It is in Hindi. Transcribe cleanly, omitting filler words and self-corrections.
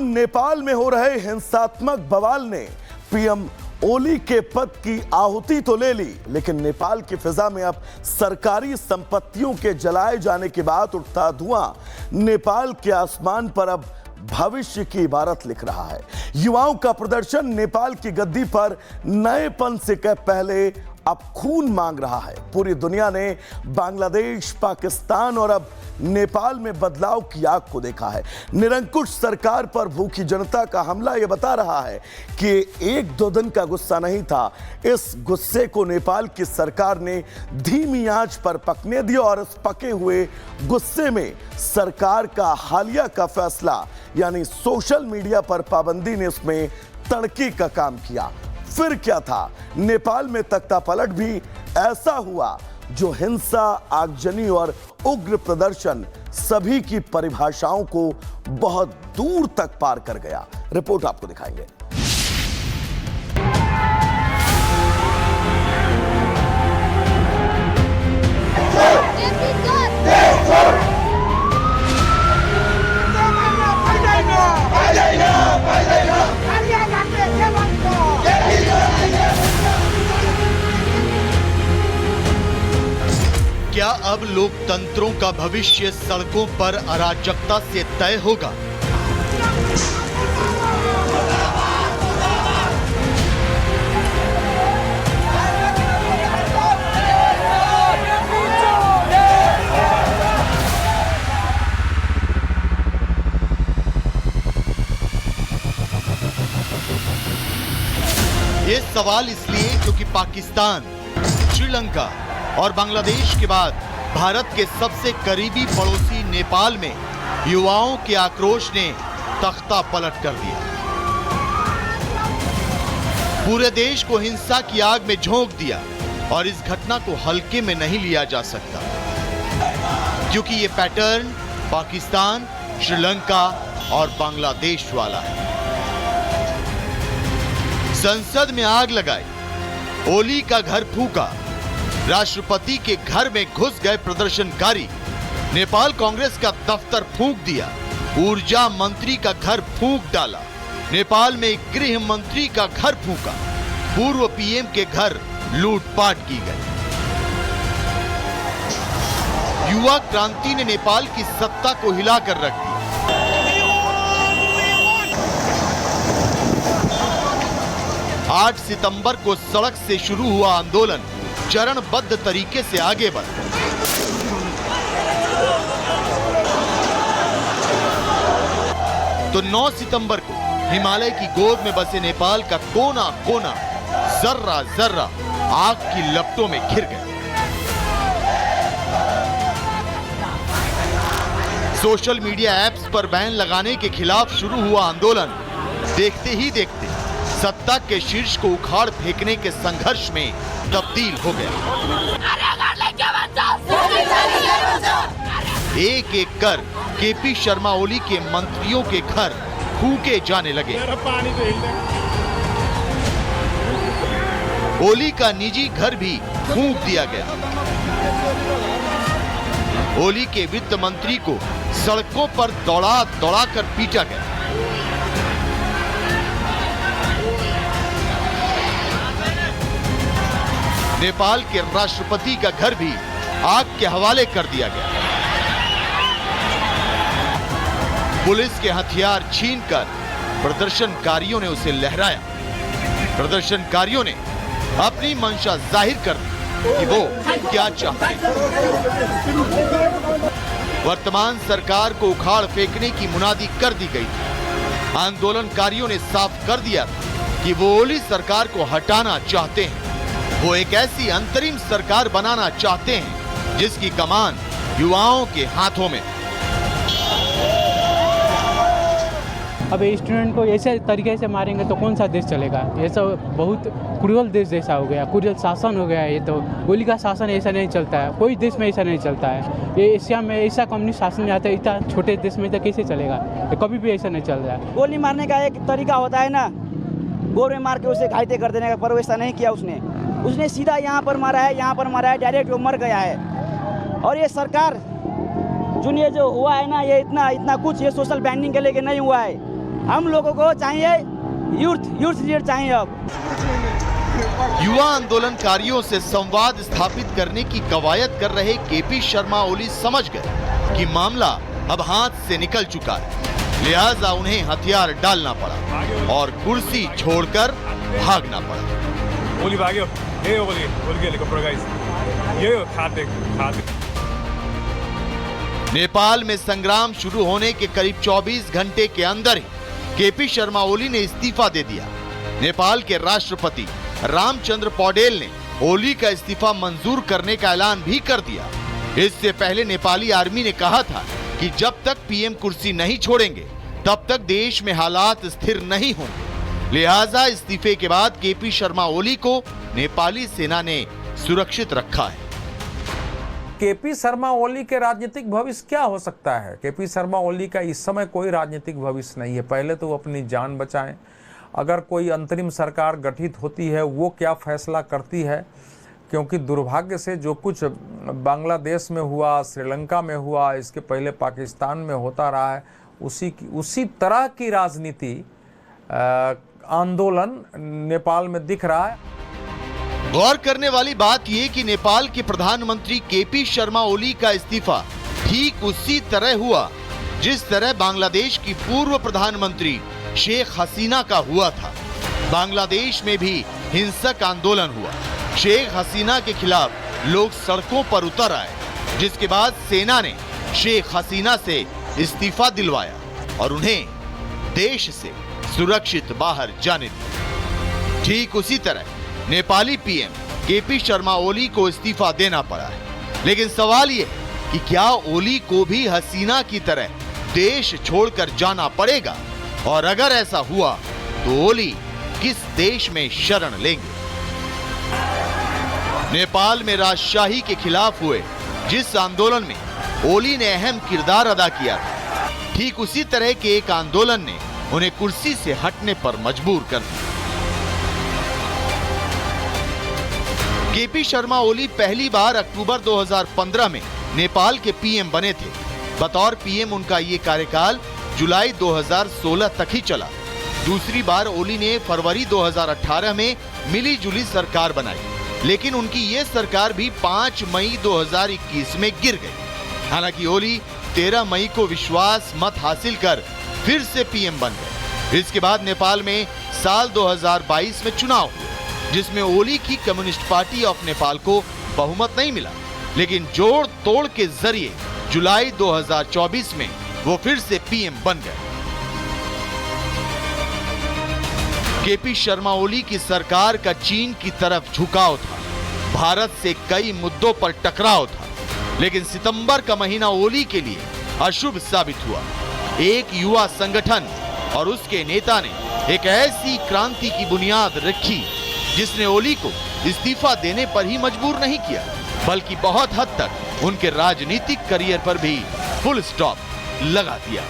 नेपाल में हो रहे हिंसात्मक बवाल ने पीएम ओली के पद की आहुति तो ले ली, लेकिन नेपाल की फिजा में अब सरकारी संपत्तियों के जलाए जाने के बाद उठता धुआं नेपाल के आसमान पर अब भविष्य की इबारत लिख रहा है। युवाओं का प्रदर्शन नेपाल की गद्दी पर नएपन से पहले अब खून मांग रहा है। पूरी दुनिया ने बांग्लादेश, पाकिस्तान और अब नेपाल में बदलाव की आग को देखा है। निरंकुश सरकार पर भूखी जनता का हमला यह बता रहा है कि एक दो दिन का गुस्सा नहीं था। इस गुस्से को नेपाल की सरकार ने धीमी आंच पर पकने दिया और इस पके हुए गुस्से में सरकार का हालिया का फैसला यानी सोशल मीडिया पर पाबंदी ने इसमें तड़के का काम किया। फिर क्या था, नेपाल में तख्ता पलट भी ऐसा हुआ जो हिंसा, आगजनी और उग्र प्रदर्शन सभी की परिभाषाओं को बहुत दूर तक पार कर गया। रिपोर्ट आपको दिखाएंगे। क्या अब लोकतंत्रों का भविष्य सड़कों पर अराजकता से तय होगा? ये सवाल इसलिए क्योंकि पाकिस्तान, श्रीलंका और बांग्लादेश के बाद भारत के सबसे करीबी पड़ोसी नेपाल में युवाओं के आक्रोश ने तख्ता पलट कर दिया। पूरे देश को हिंसा की आग में झोंक दिया और इस घटना को हल्के में नहीं लिया जा सकता, क्योंकि ये पैटर्न पाकिस्तान, श्रीलंका और बांग्लादेश वाला है। संसद में आग लगाई, ओली का घर फूका, राष्ट्रपति के घर में घुस गए प्रदर्शनकारी, नेपाल कांग्रेस का दफ्तर फूंक दिया, ऊर्जा मंत्री का घर फूंक डाला, नेपाल में गृह मंत्री का घर फूंका, पूर्व पीएम के घर लूटपाट की गई। युवा क्रांति ने नेपाल की सत्ता को हिलाकर रख दिया। 8 सितंबर को सड़क से शुरू हुआ आंदोलन चरणबद्ध तरीके से आगे बढ़ा। तो 9 सितंबर को हिमालय की गोद में बसे नेपाल का कोना कोना जर्रा जर्रा आग की लपटों में घिर गया। सोशल मीडिया ऐप्स पर बैन लगाने के खिलाफ शुरू हुआ आंदोलन देखते ही देखते सत्ता के शीर्ष को उखाड़ फेंकने के संघर्ष में तब्दील हो गया। एक एक कर केपी शर्मा ओली के मंत्रियों के घर फूके जाने लगे। ओली का निजी घर भी फूंक दिया गया। ओली के वित्त मंत्री को सड़कों पर दौड़ा दौड़ा कर पीटा गया। नेपाल के राष्ट्रपति का घर भी आग के हवाले कर दिया गया। पुलिस के हथियार छीनकर प्रदर्शनकारियों ने उसे लहराया। प्रदर्शनकारियों ने अपनी मंशा जाहिर कर दी कि वो क्या चाहते हैं। वर्तमान सरकार को उखाड़ फेंकने की मुनादी कर दी गई थी। आंदोलनकारियों ने साफ कर दिया कि वो ओली सरकार को हटाना चाहते हैं। वो एक ऐसी अंतरिम सरकार बनाना चाहते हैं जिसकी कमान युवाओं के हाथों में। अब स्टूडेंट को ऐसे तरीके से मारेंगे तो कौन सा देश चलेगा? ये सब बहुत क्रूरल देश जैसा हो गया, क्रूरल शासन हो गया है। ये तो गोली का शासन ऐसा नहीं चलता है, कोई देश में ऐसा नहीं चलता है। ये एशिया में ऐसा कम्युनिस्ट शासन आता है, इतना छोटे देश में तो कैसे चलेगा? कभी भी ऐसा नहीं चल रहा है। गोली मारने का एक तरीका होता है ना, गोर में मार के उसे घायल कर देने का, पर वैसा नहीं किया उसने सीधा यहाँ पर मारा है, यहाँ पर मारा है, डायरेक्ट वो मर गया है। और ये सरकार जो हुआ है ना, ये इतना कुछ ये सोशल बैंडिंग के लेके नहीं हुआ है। हम लोगों को चाहिए यूथ लीडर चाहिए। अब युवा आंदोलनकारियों से संवाद स्थापित करने की कवायद कर रहे केपी शर्मा ओली समझ गए कि मामला अब हाथ से निकल चुका है, लिहाजा उन्हें हथियार डालना पड़ा और कुर्सी छोड़कर भागना पड़ा। ओली भाग्यो, ये ओली गेलेको प्रगाइस, ये खाते। नेपाल में संग्राम शुरू होने के करीब 24 घंटे के अंदर ही केपी शर्मा ओली ने इस्तीफा दे दिया। नेपाल के राष्ट्रपति रामचंद्र पौडेल ने ओली का इस्तीफा मंजूर करने का ऐलान भी कर दिया। इससे पहले नेपाली आर्मी ने कहा था कि जब तक पीएम कुर्सी नहीं छोड़ेंगे तब तक देश में हालात स्थिर नहीं होंगे। लिहाजा इस्तीफे के बाद केपी शर्मा ओली को नेपाली सेना ने सुरक्षित रखा है। केपी शर्मा ओली के राजनीतिक भविष्य क्या हो सकता है? केपी शर्मा ओली का इस समय कोई राजनीतिक भविष्य नहीं है। पहले तो वो अपनी जान बचाएं। अगर कोई अंतरिम सरकार गठित होती है वो क्या फैसला करती है, क्योंकि दुर्भाग्य से जो कुछ बांग्लादेश में हुआ, श्रीलंका में हुआ, इसके पहले पाकिस्तान में होता रहा है, उसी तरह की राजनीति आंदोलन नेपाल में दिख रहा है। गौर करने वाली बात यह कि नेपाल के प्रधानमंत्री केपी शर्मा ओली का इस्तीफा ठीक उसी तरह हुआ जिस तरह बांग्लादेश की पूर्व प्रधानमंत्री शेख हसीना का हुआ था। बांग्लादेश में भी हिंसक आंदोलन हुआ। शेख हसीना के खिलाफ लोग सड़कों पर उतर आए, जिसके बाद सेना ने शेख हसीना से इस्तीफा दिलवाया और उन्हें देश से सुरक्षित बाहर जाने दिया। ठीक उसी तरह नेपाली पीएम केपी शर्मा ओली को इस्तीफा देना पड़ा है। लेकिन सवाल यह है कि क्या ओली को भी हसीना की तरह देश छोड़कर जाना पड़ेगा, और अगर ऐसा हुआ तो ओली किस देश में शरण लेंगे? नेपाल में राजशाही के खिलाफ हुए जिस आंदोलन में ओली ने अहम किरदार अदा किया था, ठीक उसी तरह के एक आंदोलन ने उन्हें कुर्सी से हटने पर मजबूर कर दिया। केपी शर्मा ओली पहली बार अक्टूबर 2015 में नेपाल के पीएम बने थे। बतौर पीएम उनका ये कार्यकाल जुलाई 2016 तक ही चला। दूसरी बार ओली ने फरवरी 2018 में मिली जुली सरकार बनाई, लेकिन उनकी ये सरकार भी 5 मई 2021 में गिर गई। हालांकि ओली 13 मई को विश्वास मत हासिल कर फिर से पीएम बन गए। इसके बाद नेपाल में साल 2022 में चुनाव हुए, जिसमें ओली की कम्युनिस्ट पार्टी ऑफ नेपाल को बहुमत नहीं मिला, लेकिन जोड़ तोड़ के जरिए जुलाई 2024 में वो फिर से पीएम बन गए। केपी शर्मा ओली की सरकार का चीन की तरफ झुकाव था, भारत से कई मुद्दों पर टकराव था, लेकिन सितंबर का महीना ओली के लिए अशुभ साबित हुआ। एक युवा संगठन और उसके नेता ने एक ऐसी क्रांति की बुनियाद रखी जिसने ओली को इस्तीफा देने पर ही मजबूर नहीं किया, बल्कि बहुत हद तक उनके राजनीतिक करियर पर भी फुल स्टॉप लगा दिया।